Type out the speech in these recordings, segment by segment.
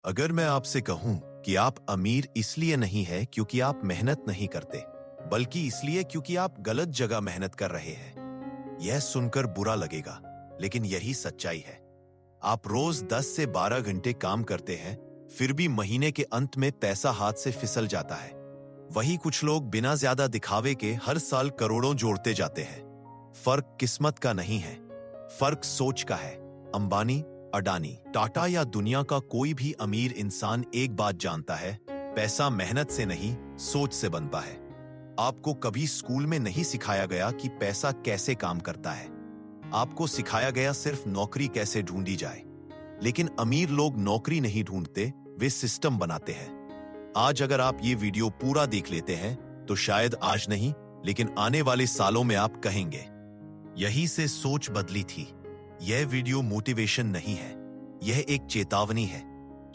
अगर मैं आपसे कहूं कि आप अमीर इसलिए नहीं है क्योंकि आप मेहनत नहीं करते, बल्कि इसलिए क्योंकि आप गलत जगह मेहनत कर रहे हैं, यह सुनकर बुरा लगेगा, लेकिन यही सच्चाई है। आप रोज 10 से 12 घंटे काम करते हैं, फिर भी महीने के अंत में पैसा हाथ से फिसल जाता है। वही कुछ लोग बिना ज्यादा दिखावे के हर साल करोड़ों जोड़ते जाते हैं। फर्क किस्मत का नहीं है, फर्क सोच का है। अंबानी, अडानी, टाटा या दुनिया का कोई भी अमीर इंसान एक बात जानता है, पैसा मेहनत से नहीं, सोच से बनता है। आपको कभी स्कूल में नहीं सिखाया गया कि पैसा कैसे काम करता है। आपको सिखाया गया सिर्फ नौकरी कैसे ढूंढी जाए। लेकिन अमीर लोग नौकरी नहीं ढूंढते, वे सिस्टम बनाते हैं। आज अगर आप ये वीडियो पूरा देख लेते हैं, तो शायद आज नहीं, लेकिन आने वाले सालों में आप कहेंगे, यही से सोच बदली थी। यह वीडियो मोटिवेशन नहीं है, यह एक चेतावनी है,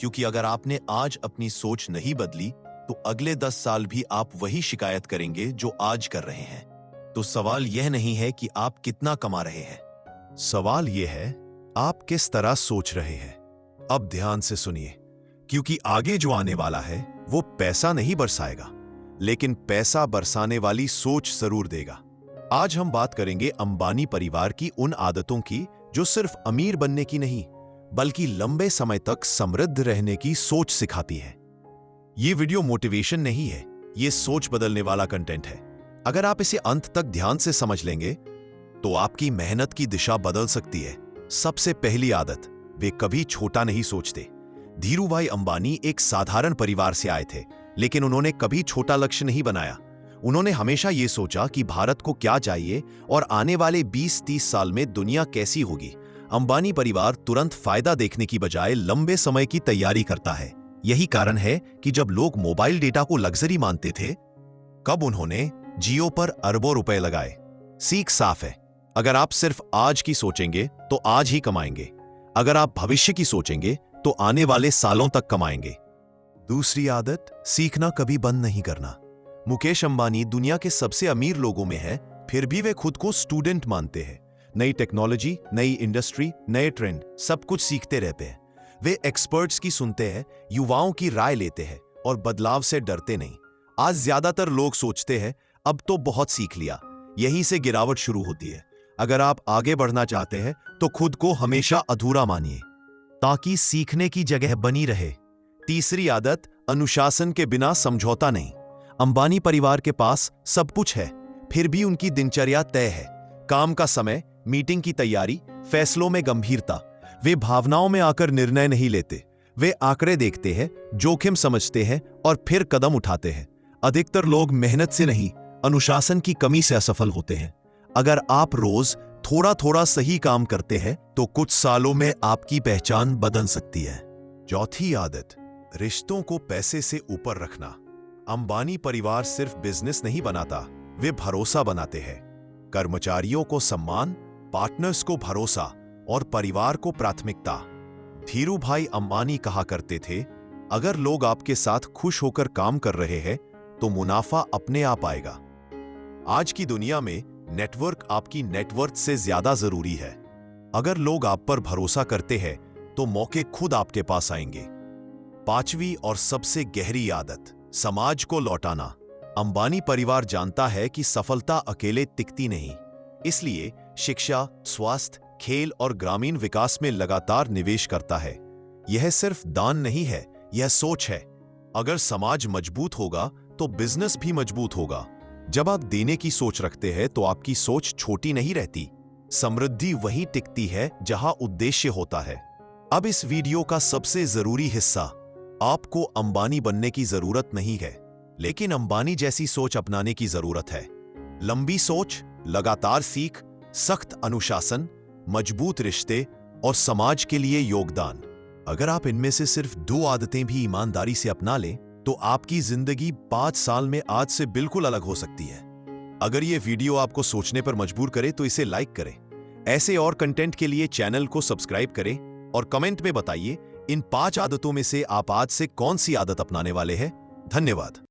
क्योंकि अगर आपने आज अपनी सोच नहीं बदली, तो अगले 10 साल भी आप वही शिकायत करेंगे जो आज कर रहे हैं। तो सवाल यह नहीं है कि आप कितना कमा रहे हैं, सवाल यह है आप किस तरह सोच रहे हैं। अब ध्यान से सुनिए, क्योंकि आगे जो आने वाला है वो पैसा नहीं बरसाएगा, लेकिन पैसा बरसाने वाली सोच जरूर देगा। आज हम बात करेंगे अंबानी परिवार की उन आदतों की जो सिर्फ अमीर बनने की नहीं, बल्कि लंबे समय तक समृद्ध रहने की सोच सिखाती है। यह वीडियो मोटिवेशन नहीं है, यह सोच बदलने वाला कंटेंट है। अगर आप इसे अंत तक ध्यान से समझ लेंगे, तो आपकी मेहनत की दिशा बदल सकती है। सबसे पहली आदत, वे कभी छोटा नहीं सोचते। धीरूभाई अंबानी एक साधारण परिवार से आए थे, लेकिन उन्होंने कभी छोटा लक्ष्य नहीं बनाया। उन्होंने हमेशा यह सोचा कि भारत को क्या चाहिए और आने वाले 20-30 साल में दुनिया कैसी होगी। अंबानी परिवार तुरंत फायदा देखने की बजाय लंबे समय की तैयारी करता है। यही कारण है कि जब लोग मोबाइल डेटा को लग्जरी मानते थे, कब उन्होंने जियो पर अरबों रुपए लगाए। सीख साफ है, अगर आप सिर्फ आज की सोचेंगे तो आज ही कमाएंगे। अगर आप भविष्य की सोचेंगे तो आने वाले सालों तक कमाएंगे। दूसरी आदत, सीखना कभी बंद नहीं करना। मुकेश अंबानी दुनिया के सबसे अमीर लोगों में है, फिर भी वे खुद को स्टूडेंट मानते हैं। नई टेक्नोलॉजी, नई इंडस्ट्री, नए ट्रेंड, सब कुछ सीखते रहते हैं। वे एक्सपर्ट्स की सुनते हैं, युवाओं की राय लेते हैं और बदलाव से डरते नहीं। आज ज्यादातर लोग सोचते हैं, अब तो बहुत सीख लिया। यहीं से गिरावट शुरू होती है। अगर आप आगे बढ़ना चाहते हैं, तो खुद को हमेशा अधूरा मानिए, ताकि सीखने की जगह बनी रहे। तीसरी आदत, अनुशासन के बिना समझौता नहीं। अंबानी परिवार के पास सब कुछ है, फिर भी उनकी दिनचर्या तय है। काम का समय, मीटिंग की तैयारी, फैसलों में गंभीरता। वे भावनाओं में आकर निर्णय नहीं लेते। वे आंकड़े देखते हैं, जोखिम समझते हैं और फिर कदम उठाते हैं। अधिकतर लोग मेहनत से नहीं, अनुशासन की कमी से असफल होते हैं। अगर आप रोज थोड़ा थोड़ा सही काम करते हैं, तो कुछ सालों में आपकी पहचान बदल सकती है। चौथी आदत, रिश्तों को पैसे से ऊपर रखना। अंबानी परिवार सिर्फ बिजनेस नहीं बनाता, वे भरोसा बनाते हैं। कर्मचारियों को सम्मान, पार्टनर्स को भरोसा और परिवार को प्राथमिकता। धीरूभाई अंबानी कहा करते थे, अगर लोग आपके साथ खुश होकर काम कर रहे हैं, तो मुनाफा अपने आप आएगा। आज की दुनिया में नेटवर्क आपकी नेटवर्थ से ज्यादा जरूरी है। अगर लोग आप पर भरोसा करते हैं, तो मौके खुद आपके पास आएंगे। पांचवी और सबसे गहरी आदत, समाज को लौटाना। अंबानी परिवार जानता है कि सफलता अकेले टिकती नहीं, इसलिए शिक्षा, स्वास्थ्य, खेल और ग्रामीण विकास में लगातार निवेश करता है। यह सिर्फ दान नहीं है, यह सोच है। अगर समाज मजबूत होगा, तो बिजनेस भी मजबूत होगा। जब आप देने की सोच रखते हैं, तो आपकी सोच छोटी नहीं रहती। समृद्धि वहीं टिकती है जहां उद्देश्य होता है। अब इस वीडियो का सबसे जरूरी हिस्सा, आपको अंबानी बनने की जरूरत नहीं है, लेकिन अंबानी जैसी सोच अपनाने की जरूरत है। लंबी सोच, लगातार सीख, सख्त अनुशासन, मजबूत रिश्ते और समाज के लिए योगदान। अगर आप इनमें से सिर्फ 2 आदतें भी ईमानदारी से अपना लें, तो आपकी जिंदगी 5 साल में आज से बिल्कुल अलग हो सकती है। अगर यह वीडियो आपको सोचने पर मजबूर करे, तो इसे लाइक करें। ऐसे और कंटेंट के लिए चैनल को सब्सक्राइब करें और कमेंट में बताइए, इन 5 आदतों में से आप आज से कौन सी आदत अपनाने वाले हैं। धन्यवाद।